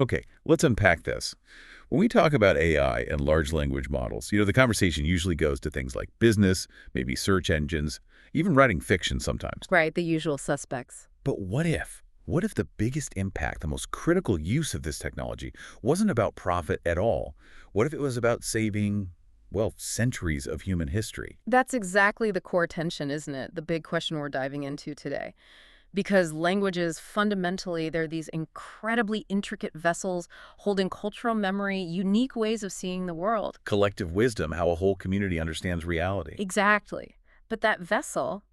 Okay, let's unpack this. When we talk about AI and large language models, the conversation usually goes to things like business, maybe search engines, even writing fiction sometimes. Right, the usual suspects. But what if? What if the biggest impact, the most critical use of this technology wasn't about profit at all? What if it was about saving, well, centuries of human history? That's exactly the core tension, isn't it? The big question we're diving into today. Because languages, fundamentally, they're these incredibly intricate vessels holding cultural memory, unique ways of seeing the world. Collective wisdom, how a whole community understands reality. Exactly. But that vessel,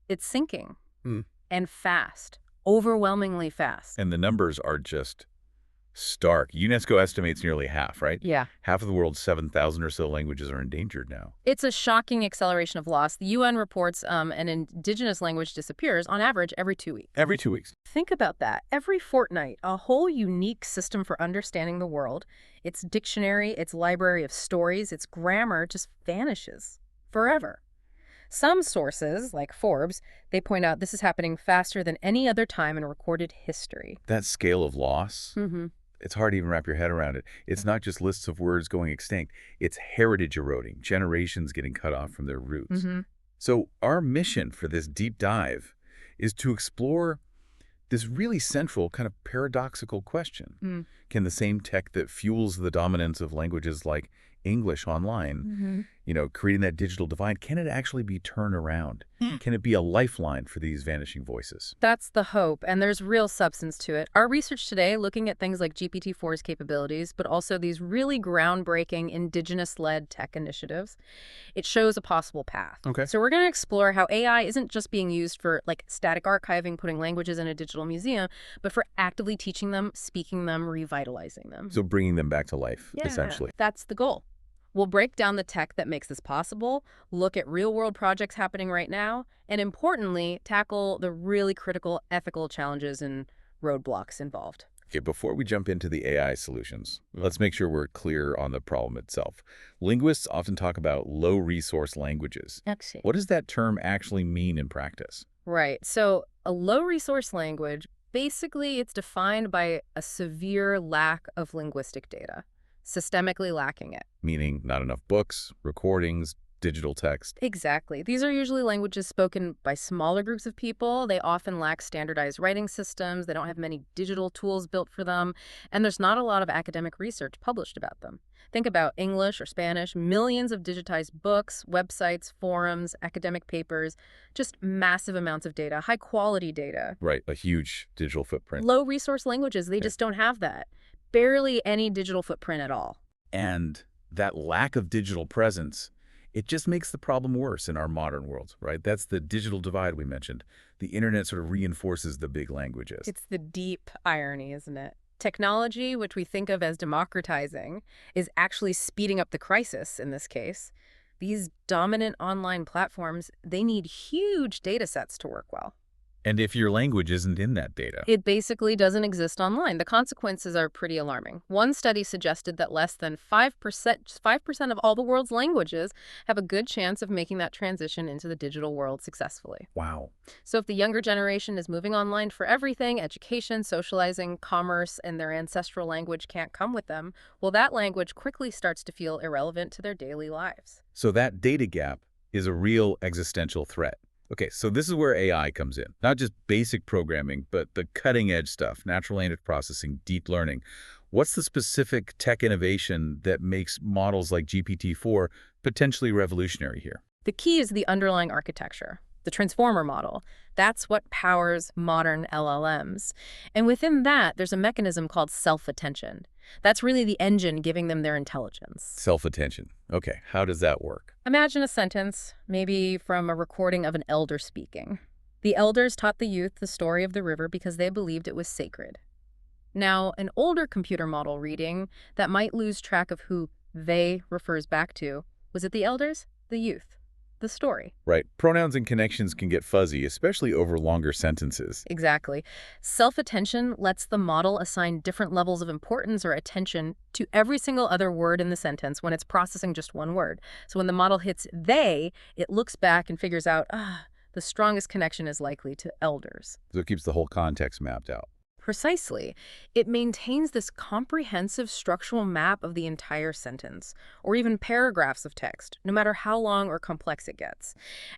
it's sinking. Hmm. And fast. Overwhelmingly fast. And the numbers are just stark. UNESCO estimates nearly half, right? Yeah. Half of the world's 7,000 or so languages are endangered now. It's a shocking acceleration of loss. The UN reports an indigenous language disappears, on average, every 2 weeks. Every 2 weeks. Think about that. Every fortnight, a whole unique system for understanding the world, its dictionary, its library of stories, its grammar just vanishes forever. Some sources, like Forbes, they point out this is happening faster than any other time in recorded history. That scale of loss, it's hard to even wrap your head around it. It's not just lists of words going extinct. It's heritage eroding, generations getting cut off from their roots. So our mission for this deep dive is to explore this really central kind of paradoxical question. Can the same tech that fuels the dominance of languages like English online, creating that digital divide, can it actually be turned around? Can it be a lifeline for these vanishing voices? That's the hope, and there's real substance to it. Our research today, looking at things like GPT-4's capabilities, but also these really groundbreaking indigenous-led tech initiatives, it shows a possible path. Okay. So we're going to explore how AI isn't just being used for static archiving, putting languages in a digital museum, but for actively teaching them, speaking them, revitalizing them. So bringing them back to life, essentially. That's the goal. We'll break down the tech that makes this possible, look at real-world projects happening right now, and importantly, tackle the really critical ethical challenges and roadblocks involved. Okay, before we jump into the AI solutions, let's make sure we're clear on the problem itself. Linguists often talk about low-resource languages. Actually. What does that term actually mean in practice? Right. So a low-resource language, basically it's defined by a severe lack of linguistic data. Systemically lacking it. Meaning not enough books, recordings, digital text. Exactly. These are usually languages spoken by smaller groups of people. They often lack standardized writing systems. They don't have many digital tools built for them. And there's not a lot of academic research published about them. Think about English or Spanish, millions of digitized books, websites, forums, academic papers, just massive amounts of data, high quality data. Right, a huge digital footprint. Low resource languages, they just don't have that. Barely any digital footprint at all. And that lack of digital presence, it just makes the problem worse in our modern world, right? That's the digital divide we mentioned. The internet sort of reinforces the big languages. It's the deep irony, isn't it? Technology, which we think of as democratizing, is actually speeding up the crisis in this case. These dominant online platforms, they need huge data sets to work well. And if your language isn't in that data? It basically doesn't exist online. The consequences are pretty alarming. One study suggested that less than 5% of all the world's languages have a good chance of making that transition into the digital world successfully. Wow. So if the younger generation is moving online for everything, education, socializing, commerce, and their ancestral language can't come with them, well, that language quickly starts to feel irrelevant to their daily lives. So that data gap is a real existential threat. Okay, so this is where AI comes in. Not just basic programming, but the cutting-edge stuff, natural language processing, deep learning. What's the specific tech innovation that makes models like GPT-4 potentially revolutionary here? The key is the underlying architecture, the transformer model. That's what powers modern LLMs. And within that, there's a mechanism called self-attention. That's really the engine giving them their intelligence. Self-attention. Okay, how does that work? Imagine a sentence, maybe from a recording of an elder speaking. The elders taught the youth the story of the river because they believed it was sacred. Now, an older computer model reading that might lose track of who they refers back to, was it the elders? The youth. The story. Right. Pronouns and connections can get fuzzy, especially over longer sentences. Exactly. Self-attention lets the model assign different levels of importance or attention to every single other word in the sentence when it's processing just one word. So when the model hits they, it looks back and figures out, the strongest connection is likely to elders. So it keeps the whole context mapped out. Precisely. It maintains this comprehensive structural map of the entire sentence, or even paragraphs of text, no matter how long or complex it gets.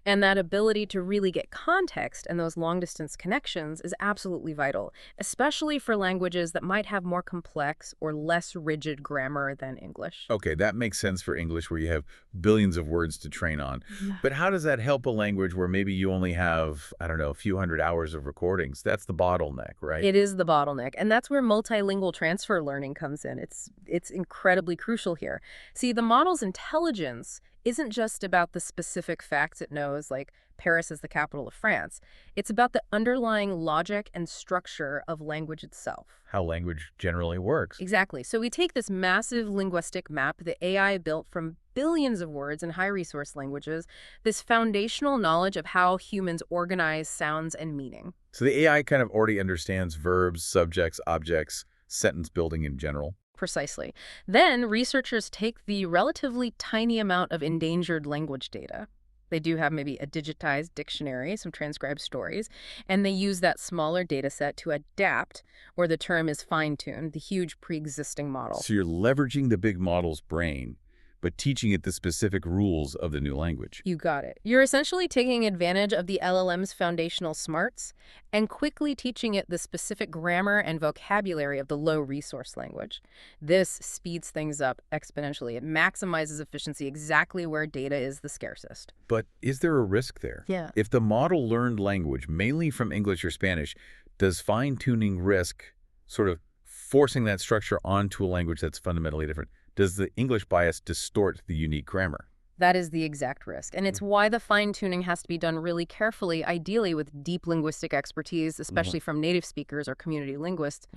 And that ability to really get context and those long-distance connections is absolutely vital, especially for languages that might have more complex or less rigid grammar than English. Okay, that makes sense for English where you have billions of words to train on. Yeah. But how does that help a language where maybe you only have, I don't know, a few hundred hours of recordings? That's the bottleneck, right? It is the bottleneck, and that's where multilingual transfer learning comes in. It's incredibly crucial here. See, the model's intelligence isn't just about the specific facts it knows, like Paris is the capital of France. It's about the underlying logic and structure of language itself. How language generally works. Exactly. So we take this massive linguistic map the AI built from billions of words in high-resource languages, this foundational knowledge of how humans organize sounds and meaning. So the AI kind of already understands verbs, subjects, objects, sentence building in general. Precisely. Then researchers take the relatively tiny amount of endangered language data. They do have maybe a digitized dictionary, some transcribed stories, and they use that smaller data set to adapt, or the term is fine-tune, the huge pre-existing model. So you're leveraging the big model's brain, but teaching it the specific rules of the new language. You got it. You're essentially taking advantage of the LLM's foundational smarts and quickly teaching it the specific grammar and vocabulary of the low-resource language. This speeds things up exponentially. It maximizes efficiency exactly where data is the scarcest. But is there a risk there? Yeah. If the model learned language mainly from English or Spanish, does fine-tuning risk sort of forcing that structure onto a language that's fundamentally different? Does the English bias distort the unique grammar? That is the exact risk. And it's why the fine-tuning has to be done really carefully, ideally with deep linguistic expertise, especially from native speakers or community linguists.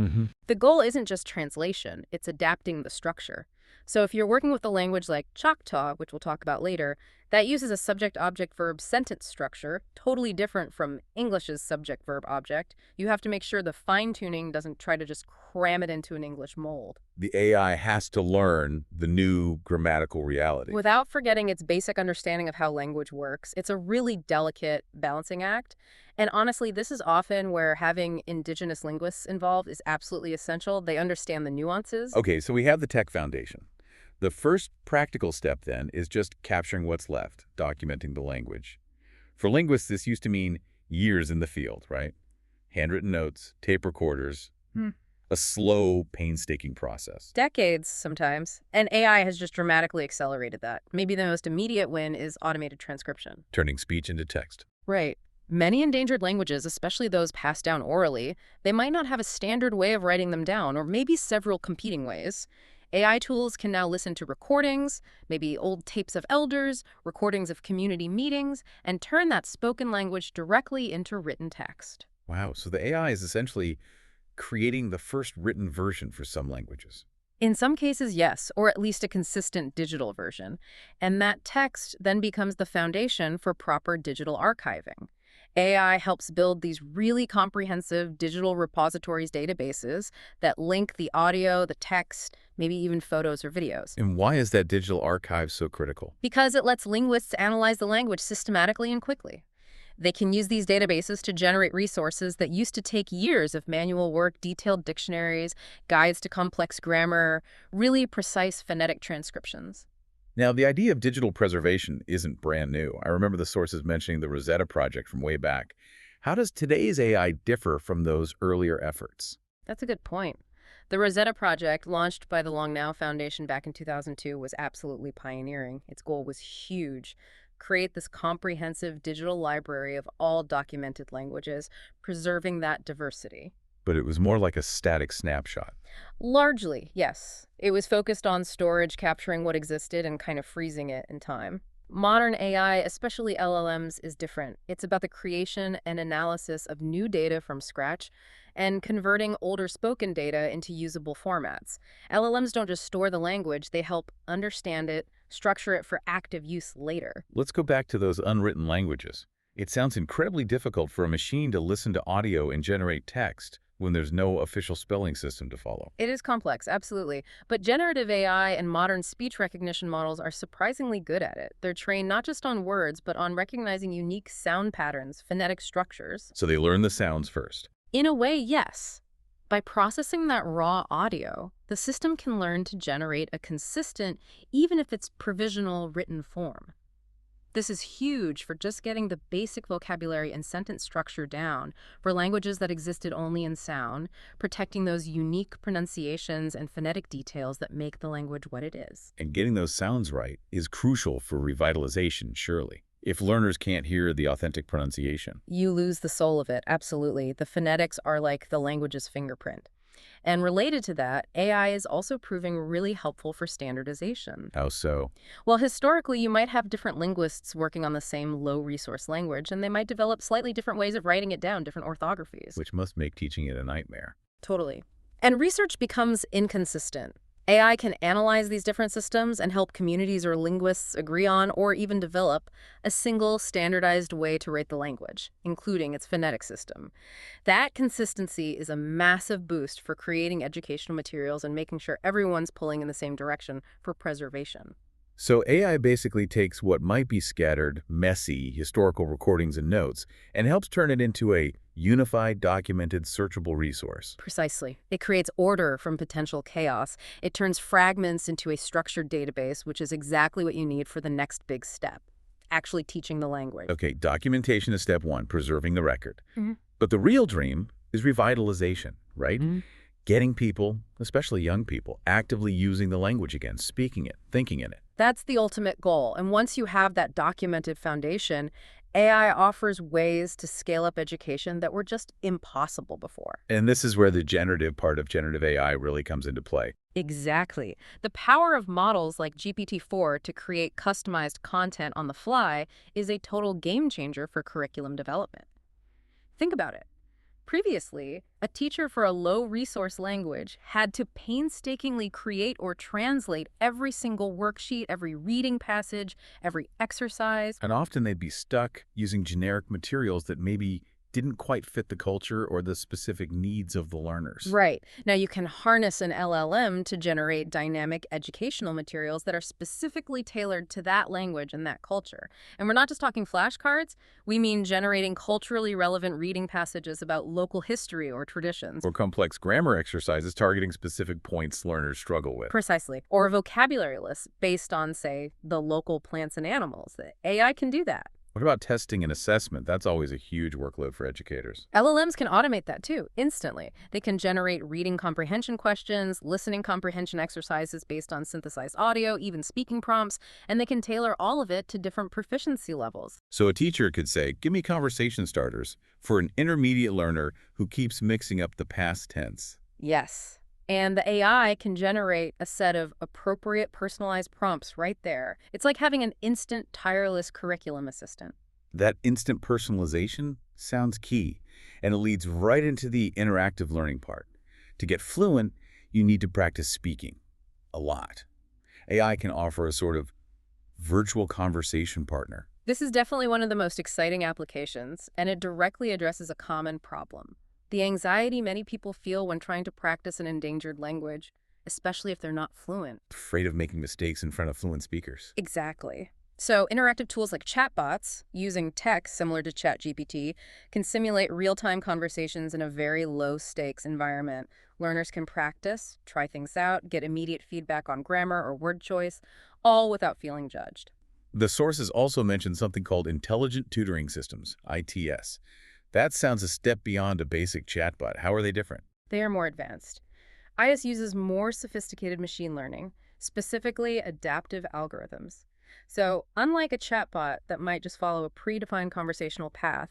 The goal isn't just translation, it's adapting the structure. So if you're working with a language like Choctaw, which we'll talk about later, that uses a subject-object-verb sentence structure, totally different from English's subject-verb-object, you have to make sure the fine-tuning doesn't try to just cram it into an English mold. The AI has to learn the new grammatical reality. Without forgetting its basic understanding of how language works, it's a really delicate balancing act. And honestly, this is often where having indigenous linguists involved is absolutely essential. They understand the nuances. Okay, so we have the tech foundation. The first practical step, then, is just capturing what's left, documenting the language. For linguists, this used to mean years in the field, right? Handwritten notes, tape recorders, a slow, painstaking process. Decades, sometimes. And AI has just dramatically accelerated that. Maybe the most immediate win is automated transcription. Turning speech into text. Right. Many endangered languages, especially those passed down orally, they might not have a standard way of writing them down, or maybe several competing ways. AI tools can now listen to recordings, maybe old tapes of elders, recordings of community meetings, and turn that spoken language directly into written text. Wow, so the AI is essentially creating the first written version for some languages. In some cases, yes, or at least a consistent digital version. And that text then becomes the foundation for proper digital archiving. AI helps build these really comprehensive digital repositories databases that link the audio, the text, maybe even photos or videos. And why is that digital archive so critical? Because it lets linguists analyze the language systematically and quickly. They can use these databases to generate resources that used to take years of manual work, detailed dictionaries, guides to complex grammar, really precise phonetic transcriptions. Now, the idea of digital preservation isn't brand new. I remember the sources mentioning the Rosetta Project from way back. How does today's AI differ from those earlier efforts? That's a good point. The Rosetta Project, launched by the Long Now Foundation back in 2002, was absolutely pioneering. Its goal was huge. Create this comprehensive digital library of all documented languages, preserving that diversity. But it was more like a static snapshot. Largely, yes. It was focused on storage, capturing what existed and kind of freezing it in time. Modern AI, especially LLMs, is different. It's about the creation and analysis of new data from scratch and converting older spoken data into usable formats. LLMs don't just store the language, they help understand it, structure it for active use later. Let's go back to those unwritten languages. It sounds incredibly difficult for a machine to listen to audio and generate text when there's no official spelling system to follow. It is complex, absolutely. But generative AI and modern speech recognition models are surprisingly good at it. They're trained not just on words, but on recognizing unique sound patterns, phonetic structures. So they learn the sounds first. In a way, yes. By processing that raw audio, the system can learn to generate a consistent, even if it's provisional, written form. This is huge for just getting the basic vocabulary and sentence structure down for languages that existed only in sound, protecting those unique pronunciations and phonetic details that make the language what it is. And getting those sounds right is crucial for revitalization, surely. If learners can't hear the authentic pronunciation. You lose the soul of it, absolutely. The phonetics are like the language's fingerprint. And related to that, AI is also proving really helpful for standardization. How so? Well, historically, you might have different linguists working on the same low-resource language, and they might develop slightly different ways of writing it down, different orthographies. Which must make teaching it a nightmare. Totally. And research becomes inconsistent. AI can analyze these different systems and help communities or linguists agree on or even develop a single standardized way to rate the language, including its phonetic system. That consistency is a massive boost for creating educational materials and making sure everyone's pulling in the same direction for preservation. So AI basically takes what might be scattered, messy historical recordings and notes and helps turn it into a unified, documented, searchable resource. Precisely. It creates order from potential chaos. It turns fragments into a structured database, which is exactly what you need for the next big step, actually teaching the language. Okay, documentation is step one, preserving the record. But the real dream is revitalization, right? Getting people, especially young people, actively using the language again, speaking it, thinking in it. That's the ultimate goal. And once you have that documented foundation, AI offers ways to scale up education that were just impossible before. And this is where the generative part of generative AI really comes into play. Exactly. The power of models like GPT-4 to create customized content on the fly is a total game changer for curriculum development. Think about it. Previously, a teacher for a low-resource language had to painstakingly create or translate every single worksheet, every reading passage, every exercise. And often they'd be stuck using generic materials that maybe didn't quite fit the culture or the specific needs of the learners. Right. Now you can harness an LLM to generate dynamic educational materials that are specifically tailored to that language and that culture. And we're not just talking flashcards. We mean generating culturally relevant reading passages about local history or traditions. Or complex grammar exercises targeting specific points learners struggle with. Precisely. Or a vocabulary list based on, say, the local plants and animals. The AI can do that. What about testing and assessment? That's always a huge workload for educators. LLMs can automate that too, instantly. They can generate reading comprehension questions, listening comprehension exercises based on synthesized audio, even speaking prompts, and they can tailor all of it to different proficiency levels. So a teacher could say, give me conversation starters for an intermediate learner who keeps mixing up the past tense. Yes. And the AI can generate a set of appropriate personalized prompts right there. It's like having an instant, tireless curriculum assistant. That instant personalization sounds key, and it leads right into the interactive learning part. To get fluent, you need to practice speaking a lot. AI can offer a sort of virtual conversation partner. This is definitely one of the most exciting applications, and it directly addresses a common problem. The anxiety many people feel when trying to practice an endangered language, especially if they're not fluent. Afraid of making mistakes in front of fluent speakers. Exactly. So interactive tools like chatbots, using text similar to ChatGPT, can simulate real-time conversations in a very low-stakes environment. Learners can practice, try things out, get immediate feedback on grammar or word choice, all without feeling judged. The sources also mention something called intelligent tutoring systems, ITS. That sounds a step beyond a basic chatbot. How are they different? They are more advanced. ITS uses more sophisticated machine learning, specifically adaptive algorithms. So, unlike a chatbot that might just follow a predefined conversational path,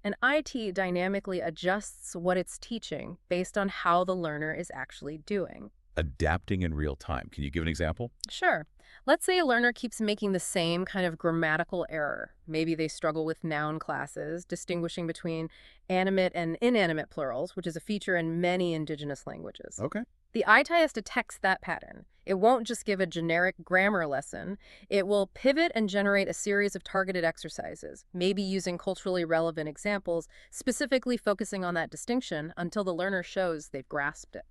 an IT dynamically adjusts what it's teaching based on how the learner is actually doing. Adapting in real time. Can you give an example? Sure. Let's say a learner keeps making the same kind of grammatical error. Maybe they struggle with noun classes, distinguishing between animate and inanimate plurals, which is a feature in many indigenous languages. Okay. The ITIS detects that pattern. It won't just give a generic grammar lesson. It will pivot and generate a series of targeted exercises, maybe using culturally relevant examples, specifically focusing on that distinction until the learner shows they've grasped it.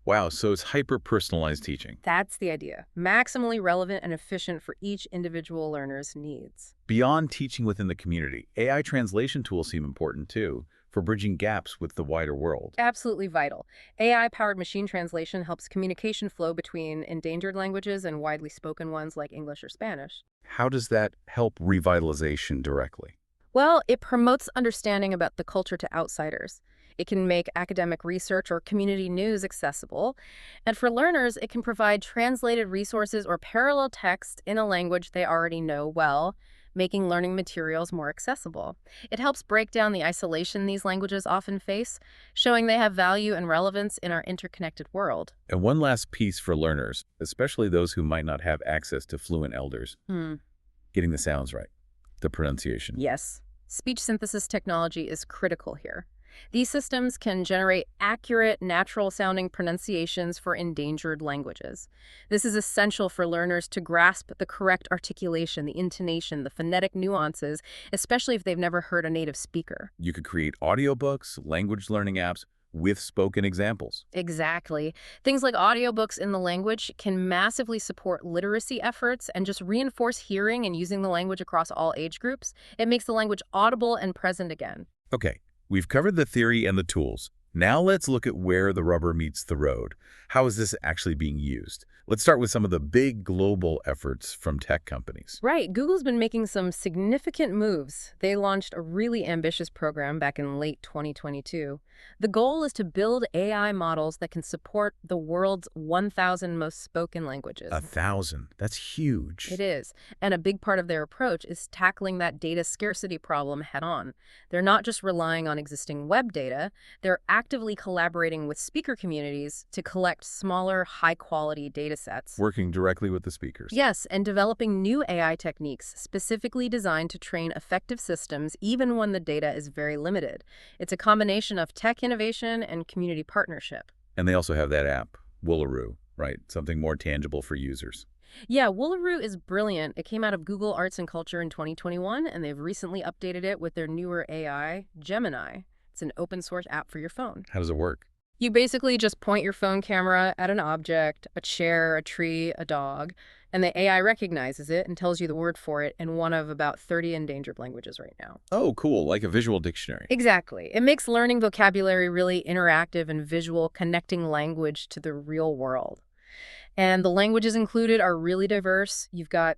Wow, so it's hyper-personalized teaching. That's the idea. Maximally relevant and efficient for each individual learner's needs. Beyond teaching within the community, AI translation tools seem important too, for bridging gaps with the wider world. Absolutely vital. AI-powered machine translation helps communication flow between endangered languages and widely spoken ones like English or Spanish. How does that help revitalization directly? Well, it promotes understanding about the culture to outsiders. It can make academic research or community news accessible. And for learners, it can provide translated resources or parallel text in a language they already know well, making learning materials more accessible. It helps break down the isolation these languages often face, showing they have value and relevance in our interconnected world. And one last piece for learners, especially those who might not have access to fluent elders, getting the sounds right, the pronunciation. Yes, speech synthesis technology is critical here. These systems can generate accurate, natural-sounding pronunciations for endangered languages. This is essential for learners to grasp the correct articulation, the intonation, the phonetic nuances, especially if they've never heard a native speaker. You could create audiobooks, language learning apps with spoken examples. Exactly. Things like audiobooks in the language can massively support literacy efforts and just reinforce hearing and using the language across all age groups. It makes the language audible and present again. Okay, we've covered the theory and the tools. Now let's look at where the rubber meets the road. How is this actually being used? Let's start with some of the big global efforts from tech companies. Right. Google's been making some significant moves. They launched a really ambitious program back in late 2022. The goal is to build AI models that can support the world's 1,000 most spoken languages. 1,000. That's huge. It is. And a big part of their approach is tackling that data scarcity problem head on. They're not just relying on existing web data, they're actively collaborating with speaker communities to collect smaller, high-quality data sets. Working directly with the speakers. Yes, and developing new AI techniques specifically designed to train effective systems even when the data is very limited. It's a combination of tech innovation and community partnership. And they also have that app, Woolaroo, right? Something more tangible for users. Yeah, Woolaroo is brilliant. It came out of Google Arts and Culture in 2021, and they've recently updated it with their newer AI, Gemini. It's an open source app for your phone. How does it work? You basically just point your phone camera at an object, a chair, a tree, a dog, and the AI recognizes it and tells you the word for it in one of about 30 endangered languages right now. Oh, cool. Like a visual dictionary. Exactly. It makes learning vocabulary really interactive and visual, connecting language to the real world. And the languages included are really diverse. You've got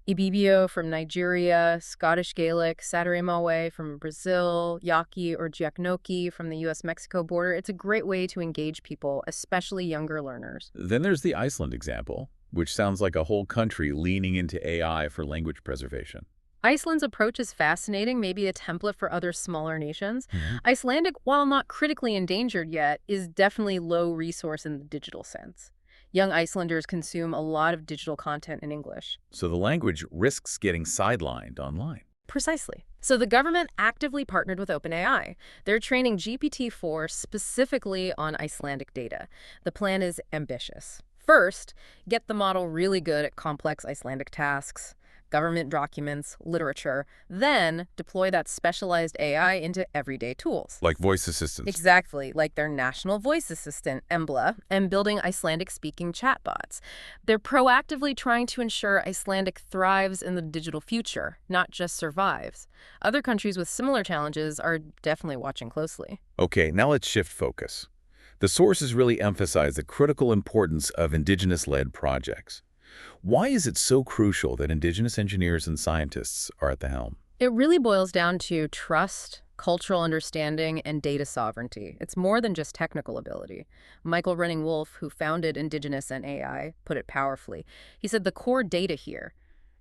Ibibio from Nigeria, Scottish Gaelic, Sateremawe from Brazil, Yaqui or Giacnoki from the US-Mexico border. It's a great way to engage people, especially younger learners. Then there's the Iceland example, which sounds like a whole country leaning into AI for language preservation. Iceland's approach is fascinating, maybe a template for other smaller nations. Icelandic, while not critically endangered yet, is definitely low resource in the digital sense. Young Icelanders consume a lot of digital content in English. So the language risks getting sidelined online. Precisely. So the government actively partnered with OpenAI. They're training GPT-4 specifically on Icelandic data. The plan is ambitious. First, get the model really good at complex Icelandic tasks, government documents, literature, then deploy that specialized AI into everyday tools. Like voice assistants. Exactly, like their national voice assistant, Embla, and building Icelandic-speaking chatbots. They're proactively trying to ensure Icelandic thrives in the digital future, not just survives. Other countries with similar challenges are definitely watching closely. Okay, now let's shift focus. The sources really emphasize the critical importance of indigenous-led projects. Why is it so crucial that indigenous engineers and scientists are at the helm? It really boils down to trust, cultural understanding, and data sovereignty. It's more than just technical ability. Michael Renning-Wolf, who founded Indigenous and AI, put it powerfully. He said the core data here,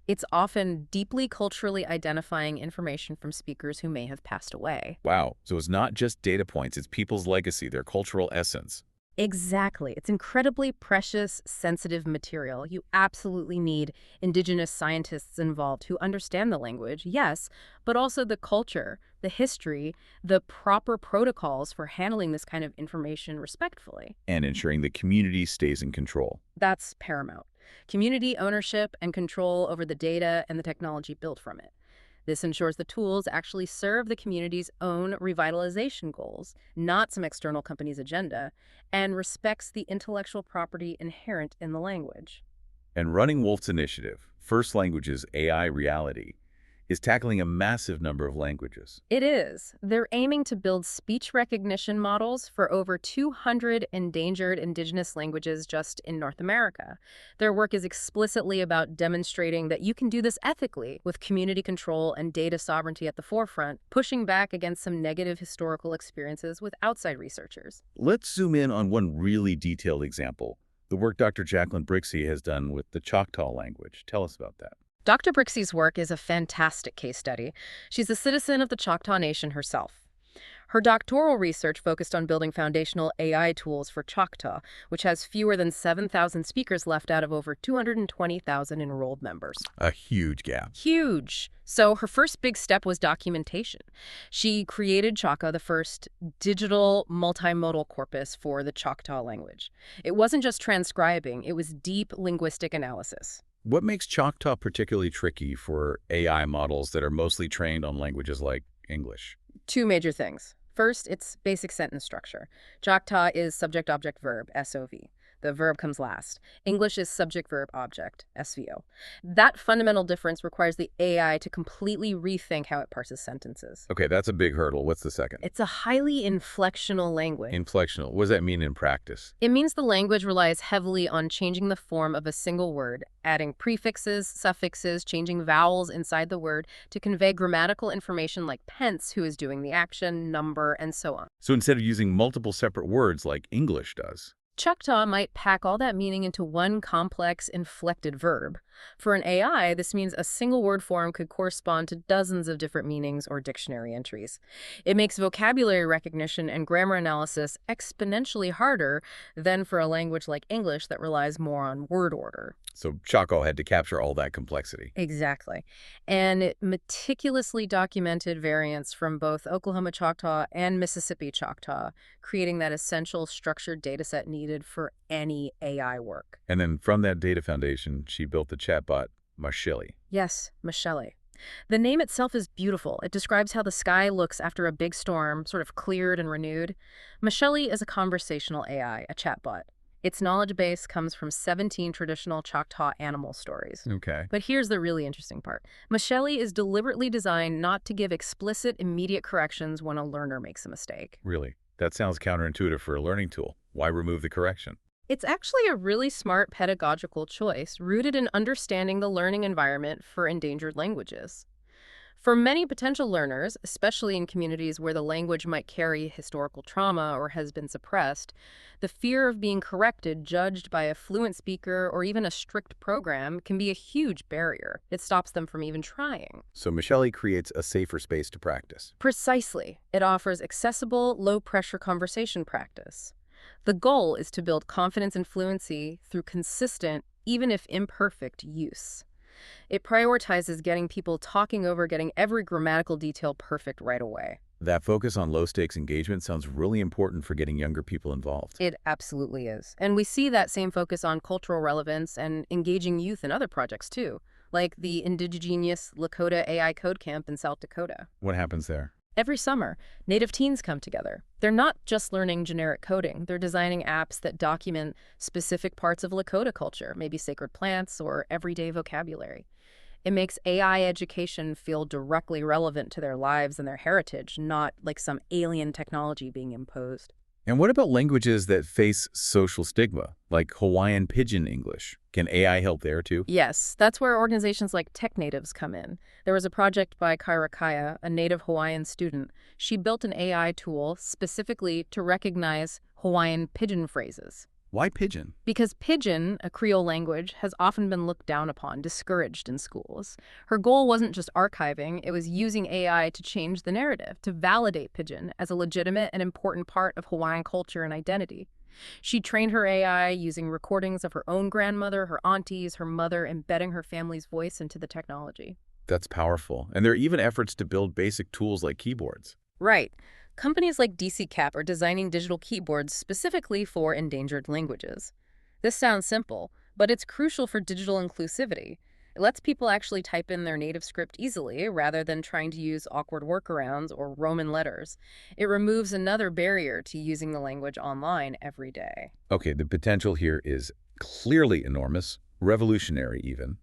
it's often deeply culturally identifying information from speakers who may have passed away. Wow, so it's not just data points, it's people's legacy, their cultural essence. Exactly. It's incredibly precious, sensitive material. You absolutely need indigenous scientists involved who understand the language, yes, but also the culture, the history, the proper protocols for handling this kind of information respectfully. And ensuring the community stays in control. That's paramount. Community ownership and control over the data and the technology built from it. This ensures the tools actually serve the community's own revitalization goals, not some external company's agenda, and respects the intellectual property inherent in the language. And Running Wolf's initiative, First Languages AI Reality, is tackling a massive number of languages. It is. They're aiming to build speech recognition models for over 200 endangered indigenous languages just in North America. Their work is explicitly about demonstrating that you can do this ethically, with community control and data sovereignty at the forefront, pushing back against some negative historical experiences with outside researchers. Let's zoom in on one really detailed example, the work Dr. Jacqueline Brixey has done with the Choctaw language. Tell us about that. Dr. Brixey's work is a fantastic case study. She's a citizen of the Choctaw Nation herself. Her doctoral research focused on building foundational AI tools for Choctaw, which has fewer than 7,000 speakers left out of over 220,000 enrolled members. A huge gap. Huge. So her first big step was documentation. She created Choctaw, the first digital multimodal corpus for the Choctaw language. It wasn't just transcribing, it was deep linguistic analysis. What makes Choctaw particularly tricky for AI models that are mostly trained on languages like English? Two major things. First, its basic sentence structure. Choctaw is subject-object-verb, SOV. The verb comes last. English is subject-verb-object, SVO. That fundamental difference requires the AI to completely rethink how it parses sentences. Okay, that's a big hurdle. What's the second? It's a highly inflectional language. Inflectional. What does that mean in practice? It means the language relies heavily on changing the form of a single word, adding prefixes, suffixes, changing vowels inside the word to convey grammatical information like pence, who is doing the action, number, and so on. So instead of using multiple separate words like English does, Choctaw might pack all that meaning into one complex, inflected verb. For an AI, this means a single word form could correspond to dozens of different meanings or dictionary entries. It makes vocabulary recognition and grammar analysis exponentially harder than for a language like English that relies more on word order. so Choctaw had to capture all that complexity. Exactly. And it meticulously documented variants from both Oklahoma Choctaw and Mississippi Choctaw, creating that essential structured data set needed for any AI work. And then from that data foundation, she built the chatbot, Marshally. Yes, Michelle. The name itself is beautiful. It describes how the sky looks after a big storm, sort of cleared and renewed. Michelle is a conversational AI, a chatbot. Its knowledge base comes from 17 traditional Choctaw animal stories. Okay. But here's the really interesting part. Michelle is deliberately designed not to give explicit, immediate corrections when a learner makes a mistake. Really? That sounds counterintuitive for a learning tool. Why remove the correction? It's actually a really smart pedagogical choice rooted in understanding the learning environment for endangered languages. For many potential learners, especially in communities where the language might carry historical trauma or has been suppressed, the fear of being corrected, judged by a fluent speaker or even a strict program can be a huge barrier. It stops them from even trying. So Marshally creates a safer space to practice. Precisely. It offers accessible, low-pressure conversation practice. The goal is to build confidence and fluency through consistent, even if imperfect, use. It prioritizes getting people talking over getting every grammatical detail perfect right away. That focus on low-stakes engagement sounds really important for getting younger people involved. It absolutely is. And we see that same focus on cultural relevance and engaging youth in other projects too, like the indigenous Lakota AI Code Camp in South Dakota. What happens there? Every summer, Native teens come together. They're not just learning generic coding. They're designing apps that document specific parts of Lakota culture, maybe sacred plants or everyday vocabulary. It makes AI education feel directly relevant to their lives and their heritage, not like some alien technology being imposed. And what about languages that face social stigma, like Hawaiian Pidgin English? Can AI help there too? Yes, that's where organizations like Tech Natives come in. There was a project by Kyra Kaya, a native Hawaiian student. She built an AI tool specifically to recognize Hawaiian pidgin phrases. Why Pidgin? Because Pidgin, a Creole language, has often been looked down upon, discouraged in schools. Her goal wasn't just archiving, it was using AI to change the narrative, to validate Pidgin as a legitimate and important part of Hawaiian culture and identity. She trained her AI using recordings of her own grandmother, her aunties, her mother, embedding her family's voice into the technology. That's powerful. And there are even efforts to build basic tools like keyboards. Right. Companies like DCCAP are designing digital keyboards specifically for endangered languages. This sounds simple, but it's crucial for digital inclusivity. It lets people actually type in their native script easily rather than trying to use awkward workarounds or Roman letters. It removes another barrier to using the language online every day. Okay, the potential here is clearly enormous, revolutionary even.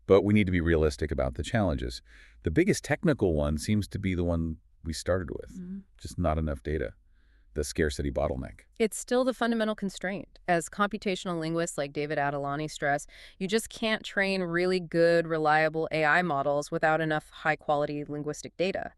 But we need to be realistic about the challenges. The biggest technical one seems to be the one we started with, just not enough data, the scarcity bottleneck. It's still the fundamental constraint. As computational linguists like David Adelani stress, you just can't train really good, reliable AI models without enough high-quality linguistic data.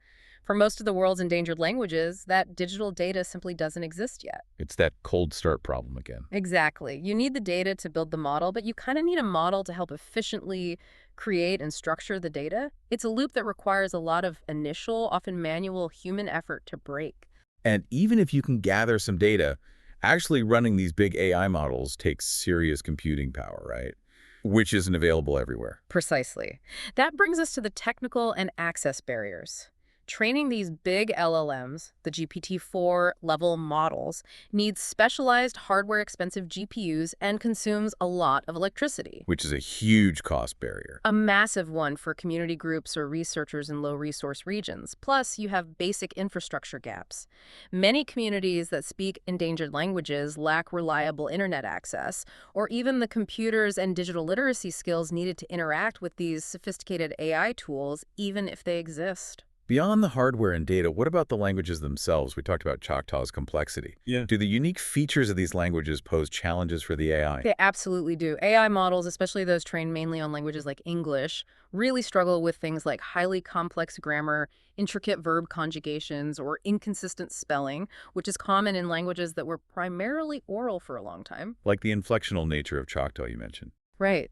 For most of the world's endangered languages, that digital data simply doesn't exist yet. It's that cold start problem again. Exactly. You need the data to build the model, but you kind of need a model to help efficiently create and structure the data. It's a loop that requires a lot of initial, often manual human effort to break. And even if you can gather some data, actually running these big AI models takes serious computing power, right? Which isn't available everywhere. Precisely. That brings us to the technical and access barriers. Training these big LLMs, the GPT-4 level models, needs specialized hardware-expensive GPUs and consumes a lot of electricity. Which is a huge cost barrier. A massive one for community groups or researchers in low-resource regions. Plus, you have basic infrastructure gaps. Many communities that speak endangered languages lack reliable internet access, or even the computers and digital literacy skills needed to interact with these sophisticated AI tools, even if they exist. Beyond the hardware and data, what about the languages themselves? We talked about Choctaw's complexity. Yeah. Do the unique features of these languages pose challenges for the AI? They absolutely do. AI models, especially those trained mainly on languages like English, really struggle with things like highly complex grammar, intricate verb conjugations, or inconsistent spelling, which is common in languages that were primarily oral for a long time. Like the inflectional nature of Choctaw you mentioned. Right.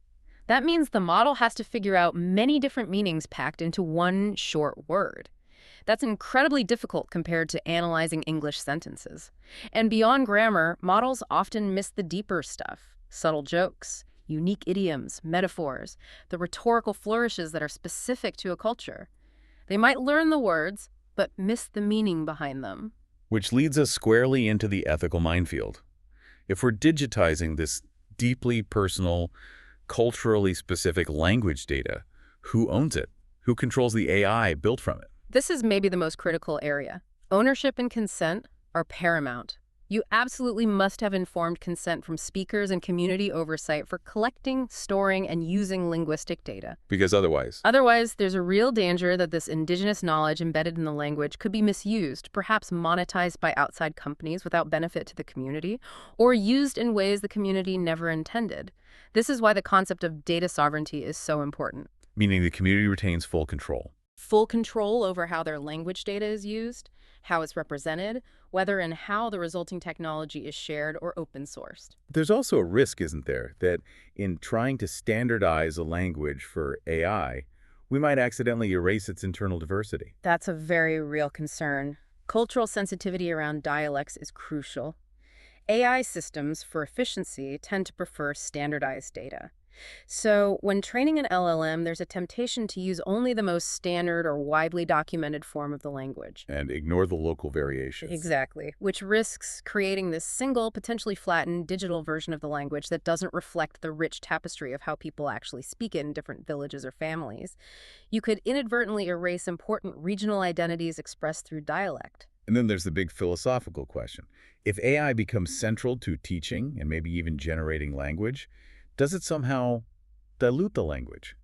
That means the model has to figure out many different meanings packed into one short word. That's incredibly difficult compared to analyzing English sentences. And beyond grammar, models often miss the deeper stuff: subtle jokes, unique idioms, metaphors, the rhetorical flourishes that are specific to a culture. They might learn the words, but miss the meaning behind them. Which leads us squarely into the ethical minefield. If we're digitizing this deeply personal, culturally specific language data, who owns it? Who controls the AI built from it? This is maybe the most critical area. Ownership and consent are paramount. You absolutely must have informed consent from speakers and community oversight for collecting, storing, and using linguistic data. Because otherwise... Otherwise, there's a real danger that this indigenous knowledge embedded in the language could be misused, perhaps monetized by outside companies without benefit to the community, or used in ways the community never intended. This is why the concept of data sovereignty is so important. Meaning the community retains full control. Full control over how their language data is used, how it's represented, whether and how the resulting technology is shared or open-sourced. There's also a risk, isn't there, that in trying to standardize a language for AI, we might accidentally erase its internal diversity. That's a very real concern. Cultural sensitivity around dialects is crucial. AI systems, for efficiency, tend to prefer standardized data. So when training an LLM, there's a temptation to use only the most standard or widely documented form of the language. And ignore the local variations. Exactly, which risks creating this single, potentially flattened digital version of the language that doesn't reflect the rich tapestry of how people actually speak it in different villages or families. You could inadvertently erase important regional identities expressed through dialect. And then there's the big philosophical question. If AI becomes central to teaching and maybe even generating language, does it somehow dilute the language?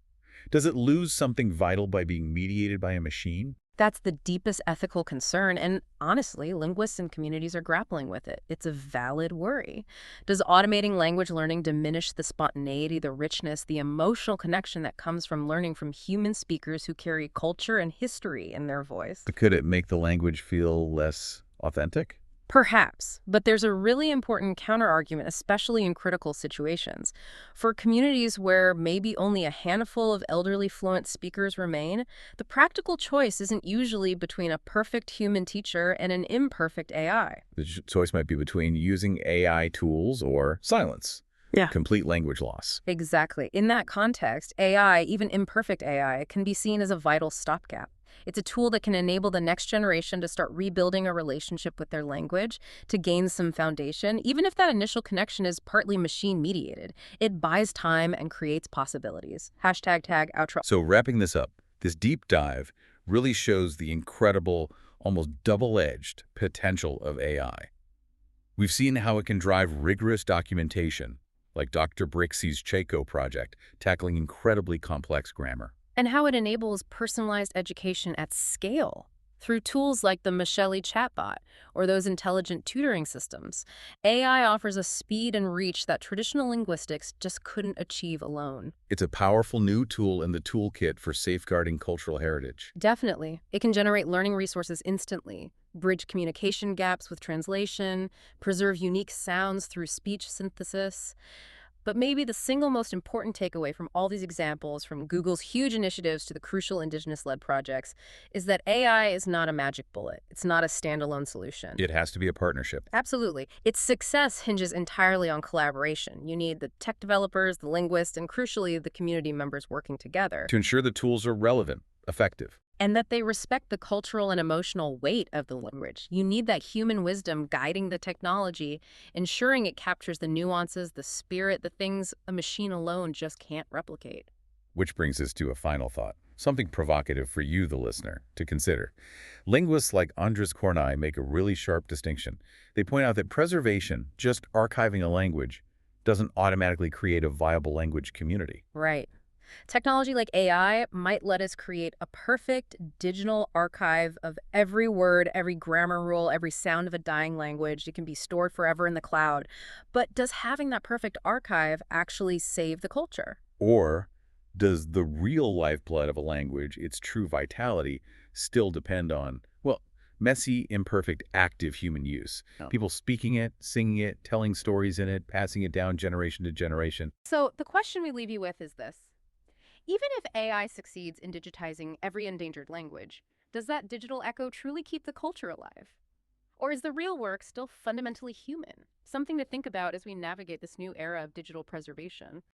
Does it lose something vital by being mediated by a machine? That's the deepest ethical concern, and honestly, linguists and communities are grappling with it. It's a valid worry. Does automating language learning diminish the spontaneity, the richness, the emotional connection that comes from learning from human speakers who carry culture and history in their voice? But could it make the language feel less authentic? Perhaps, but there's a really important counterargument, especially in critical situations. For communities where maybe only a handful of elderly fluent speakers remain, the practical choice isn't usually between a perfect human teacher and an imperfect AI. The choice might be between using AI tools or silence. Yeah. Complete language loss. Exactly. In that context, AI, even imperfect AI, can be seen as a vital stopgap. It's a tool that can enable the next generation to start rebuilding a relationship with their language, to gain some foundation, even if that initial connection is partly machine-mediated. It buys time and creates possibilities. #outro. So wrapping this up, this deep dive really shows the incredible, almost double-edged potential of AI. We've seen how it can drive rigorous documentation, like Dr. Brixey's Chaco project, tackling incredibly complex grammar. And how it enables personalized education at scale. Through tools like the Michelli chatbot or those intelligent tutoring systems, AI offers a speed and reach that traditional linguistics just couldn't achieve alone. It's a powerful new tool in the toolkit for safeguarding cultural heritage. Definitely. It can generate learning resources instantly, bridge communication gaps with translation, preserve unique sounds through speech synthesis. But maybe the single most important takeaway from all these examples, from Google's huge initiatives to the crucial indigenous-led projects, is that AI is not a magic bullet. It's not a standalone solution. It has to be a partnership. Absolutely. Its success hinges entirely on collaboration. You need the tech developers, the linguists, and crucially, the community members working together. To ensure the tools are relevant, effective, And that they respect the cultural and emotional weight of the language. You need that human wisdom guiding the technology, ensuring it captures the nuances, the spirit, the things a machine alone just can't replicate. which brings us to a final thought, something provocative for you, the listener, to consider. Linguists like Andres Kornai make a really sharp distinction. They point out that preservation, just archiving a language, doesn't automatically create a viable language community. Right. Technology like AI might let us create a perfect digital archive of every word, every grammar rule, every sound of a dying language. It can be stored forever in the cloud. But does having that perfect archive actually save the culture? Or does the real lifeblood of a language, its true vitality, still depend on, well, messy, imperfect, active human use? Oh. People speaking it, singing it, telling stories in it, passing it down generation to generation. So the question we leave you with is this. Even if AI succeeds in digitizing every endangered language, does that digital echo truly keep the culture alive? Or is the real work still fundamentally human? Something to think about as we navigate this new era of digital preservation.